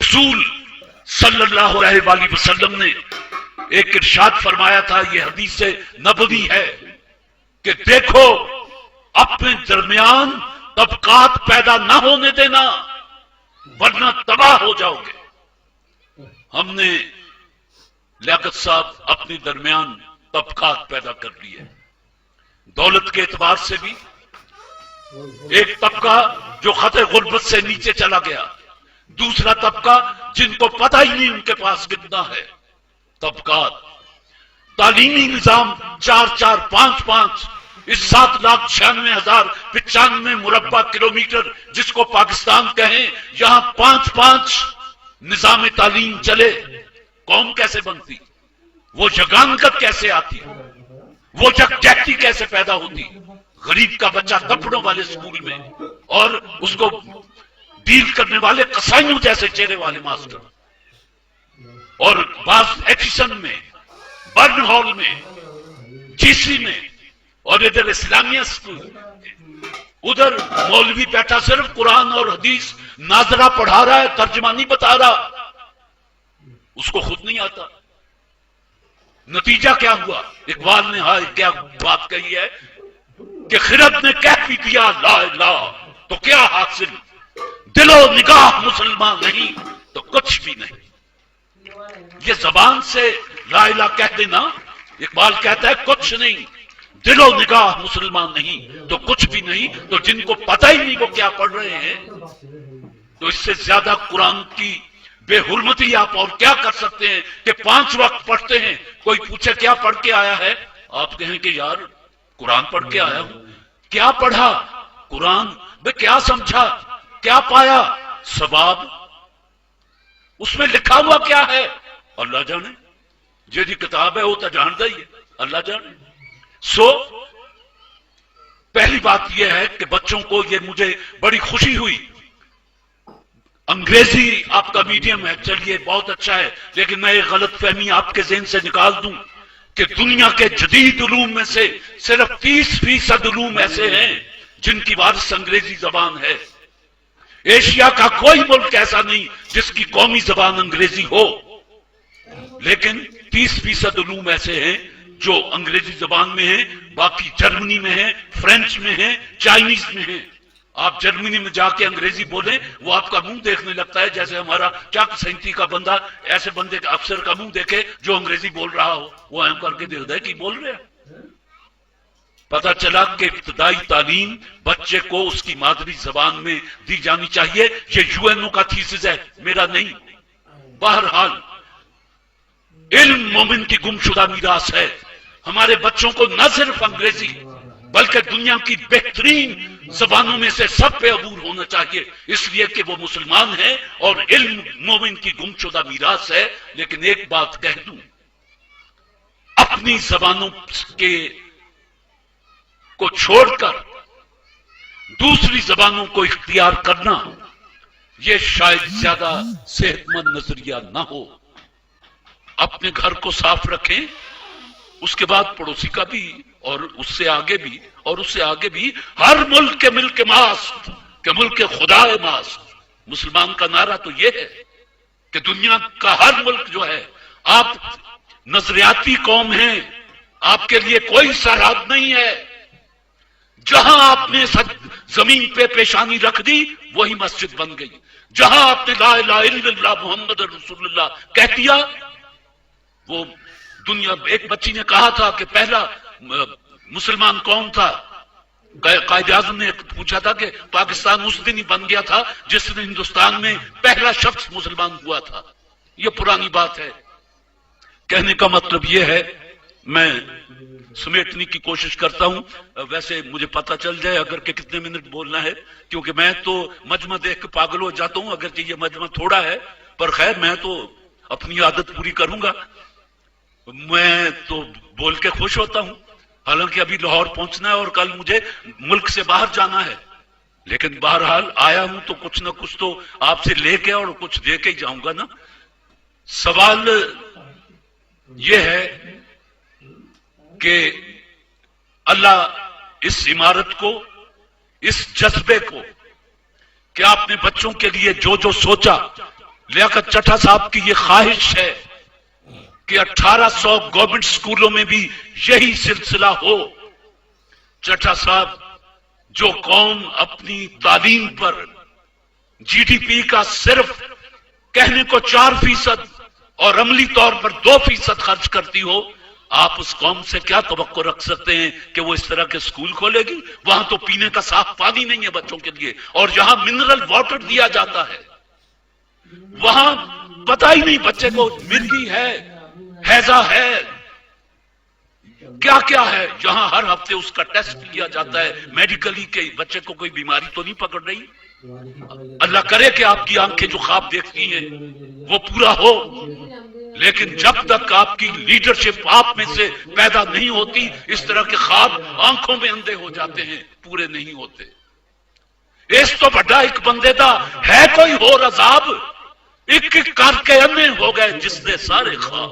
رسول صلی اللہ علیہ وآلہ وسلم نے ایک ارشاد فرمایا تھا، یہ حدیث نبوی ہے کہ دیکھو اپنے درمیان طبقات پیدا نہ ہونے دینا ورنہ تباہ ہو جاؤ گے۔ ہم نے لیاقت صاحب اپنے درمیان طبقات پیدا کر لیے، دولت کے اعتبار سے بھی ایک طبقہ جو خط غربت سے نیچے چلا گیا، دوسرا طبقہ جن کو پتہ ہی نہیں ان کے پاس کتنا ہے۔ طبقات، تعلیمی نظام 4 5 5 اس 7,96,095 مربع کلومیٹر جس کو پاکستان کہیں، یہاں 5 5 نظام تعلیم چلے، قوم کیسے بنتی؟ وہ یگانگت کیسے آتی؟ وہ یکجہتی کیسے پیدا ہوتی؟ غریب کا بچہ کپڑوں والے سکول میں اور اس کو ڈیل کرنے والے قصائیوں جیسے چہرے والے ماسٹر، اور بعض ایچسن میں، برن ہال میں، جی سی میں، اور ادھر اسلامیہ اسکول، ادھر مولوی بیٹھا صرف قرآن اور حدیث ناظرہ پڑھا رہا ہے، ترجمہ نہیں بتا رہا، اس کو خود نہیں آتا۔ نتیجہ کیا ہوا؟ اقبال نے ہاں کیا بات کہی ہے کہ خرد نے کہہ بھی دیا لا الہ تو کیا حاصل، دل و نگاہ مسلمان نہیں تو کچھ بھی نہیں۔ یہ زبان سے لا الہ کہہ دینا، اقبال کہتا ہے کچھ نہیں، دل و نگاہ مسلمان نہیں تو کچھ بھی نہیں، تو جن کو پتہ ہی نہیں وہ کیا پڑھ رہے ہیں، تو اس سے زیادہ قرآن کی بے حرمتی آپ اور کیا کر سکتے ہیں کہ 5 وقت پڑھتے ہیں، کوئی پوچھے کیا پڑھ کے آیا ہے، آپ کہیں کہ یار قرآن پڑھ کے آیا ہوں۔ کیا پڑھا؟ قرآن میں کیا سمجھا، کیا پایا؟ ثواب۔ اس میں لکھا ہوا کیا ہے اللہ جانے، جی کتاب ہے وہ تو جانتا ہی ہے، اللہ جانے۔ پہلی بات یہ ہے کہ بچوں کو، یہ مجھے بڑی خوشی ہوئی، انگریزی آپ کا میڈیم ہے، چلیے بہت اچھا ہے، لیکن میں ایک غلط فہمی آپ کے ذہن سے نکال دوں کہ دنیا کے جدید علوم میں سے صرف 30% علوم ایسے ہیں جن کی وارث انگریزی زبان ہے۔ ایشیا کا کوئی ملک ایسا نہیں جس کی قومی زبان انگریزی ہو، لیکن 30% علوم ایسے ہیں جو انگریزی زبان میں ہیں، باقی جرمنی میں ہیں، فرینچ میں ہیں، چائنیز میں ہیں۔ آپ جرمنی میں جا کے انگریزی بولیں، وہ آپ کا منہ دیکھنے لگتا ہے جیسے ہمارا چک سینتی کا بندہ ایسے بندے کا افسر کا منہ دیکھے جو انگریزی بول رہا ہو، وہ اہم کر کے دیکھتا ہے کہ بول رہے ہیں۔ پتہ چلا کہ ابتدائی تعلیم بچے کو اس کی مادری زبان میں دی جانی چاہیے۔ یہ یو این او کا تھیسس ہے، میرا نہیں۔ بہرحال علم مومن کی گمشدہ میراث ہے۔ ہمارے بچوں کو نہ صرف انگریزی بلکہ دنیا کی بہترین زبانوں میں سے سب پہ عبور ہونا چاہیے، اس لیے کہ وہ مسلمان ہیں اور علم مومن کی گمشدہ میراث ہے۔ لیکن ایک بات کہہ دوں، اپنی زبانوں کے کو چھوڑ کر دوسری زبانوں کو اختیار کرنا یہ شاید زیادہ صحت مند نظریہ نہ ہو۔ اپنے گھر کو صاف رکھیں، اس کے بعد پڑوسی کا بھی، اور اس سے آگے بھی، اور اس سے آگے بھی۔ ہر ملک کے ملک ماست کہ ملک خدا ماست، مسلمان کا نعرہ تو یہ ہے کہ دنیا کا ہر ملک جو ہے، آپ نظریاتی قوم ہیں، آپ کے لیے کوئی سرحد نہیں ہے۔ جہاں آپ نے زمین پہ پیشانی رکھ دی وہی مسجد بن گئی، جہاں آپ نے لا الہ الا اللہ محمد رسول اللہ کہہ دیا۔ وہ دنیا، ایک بچی نے کہا تھا کہ پہلا مسلمان کون تھا، قائد اعظم نے پوچھا تھا کہ پاکستان اس دن ہی بن گیا تھا جس دن ہندوستان میں پہلا شخص مسلمان ہوا تھا۔ یہ پرانی بات ہے۔ کہنے کا مطلب یہ ہے، میں سمیٹنے کی کوشش کرتا ہوں، ویسے مجھے پتہ چل جائے اگر کہ کتنے منٹ بولنا ہے، کیونکہ میں تو مجمع دیکھ کے پاگل ہو جاتا ہوں، اگرچہ یہ مجمع تھوڑا ہے، پر خیر میں تو اپنی عادت پوری کروں گا۔ میں تو بول کے خوش ہوتا ہوں، حالانکہ ابھی لاہور پہنچنا ہے اور کل مجھے ملک سے باہر جانا ہے، لیکن بہرحال آیا ہوں تو کچھ نہ کچھ تو آپ سے لے کے اور کچھ دے کے ہی جاؤں گا نا۔ سوال یہ ہے کہ اللہ اس عمارت کو، اس جذبے کو کہ آپ نے بچوں کے لیے جو جو سوچا لیاقت چٹھا صاحب کی یہ خواہش ہے کہ 1800 گورنمنٹ اسکولوں میں بھی یہی سلسلہ ہو. چٹھا صاحب، جو قوم اپنی تعلیم پر جی ڈی پی کا صرف کہنے کو 4% اور عملی طور پر 2% خرچ کرتی ہو، آپ اس قوم سے کیا توقع رکھ سکتے ہیں کہ وہ اس طرح کے اسکول کھولے گی؟ وہاں تو پینے کا صاف پانی نہیں ہے بچوں کے لیے، اور جہاں منرل واٹر دیا جاتا ہے وہاں پتہ ہی نہیں بچے کو مرگی ہے، ہیضہ ہے، کیا کیا ہے. جہاں ہر ہفتے اس کا ٹیسٹ کیا جاتا ہے میڈیکلی کہ بچے کو کوئی بیماری تو نہیں پکڑ رہی. اللہ کرے کہ آپ کی آنکھیں جو خواب دیکھتی ہیں وہ پورا ہو، لیکن جب تک آپ کی لیڈرشپ آپ میں سے پیدا نہیں ہوتی، اس طرح کے خواب آنکھوں میں اندھے ہو جاتے ہیں، پورے نہیں ہوتے. اس تو بڑا ایک بندے دا ہے کوئی اور عذاب، ایک ایک کر کے اندھے ہو گئے جس نے سارے خواب،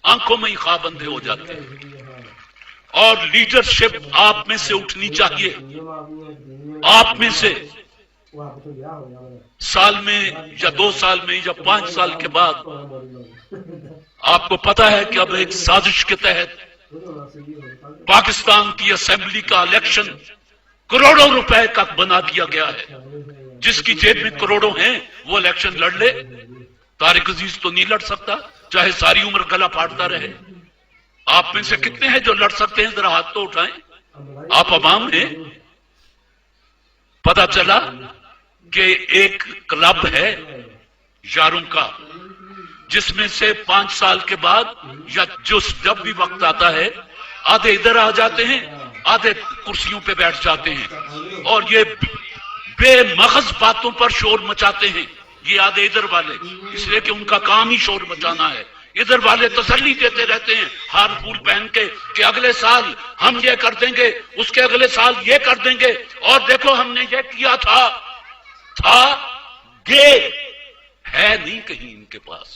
آنکھوں میں ہی خواب اندھے ہو جاتے ہیں. اور لیڈرشپ آپ میں سے اٹھنی چاہیے. آپ میں سے سال میں یا 2 سال میں یا 5 سال کے بعد آپ کو پتا ہے کہ اب ایک سازش کے تحت پاکستان کی اسمبلی کا الیکشن کروڑوں روپے کا بنا دیا گیا ہے. جس کی جیب میں کروڑوں ہیں وہ الیکشن لڑ لے. طارق عزیز تو نہیں لڑ سکتا، چاہے ساری عمر گلا پھاڑتا رہے. آپ میں سے کتنے ہیں جو لڑ سکتے ہیں؟ ذرا ہاتھ تو اٹھائیں. آپ عوام ہیں. پتا چلا کہ ایک کلب ہے یاروں کا، جس میں سے 5 سال کے بعد یا جب بھی وقت آتا ہے آدھے ادھر آ جاتے ہیں، آدھے کرسیوں پہ بیٹھ جاتے ہیں اور یہ بے مغز باتوں پر شور مچاتے ہیں. یہ آدھے ادھر والے، اس لیے کہ ان کا کام ہی شور مچانا ہے. ادھر والے تسلی دیتے رہتے ہیں ہار پھول پہن کے کہ اگلے سال ہم یہ کر دیں گے، اس کے اگلے سال یہ کر دیں گے، اور دیکھو ہم نے یہ کیا تھا گے ہے نہیں کہیں ان کے پاس.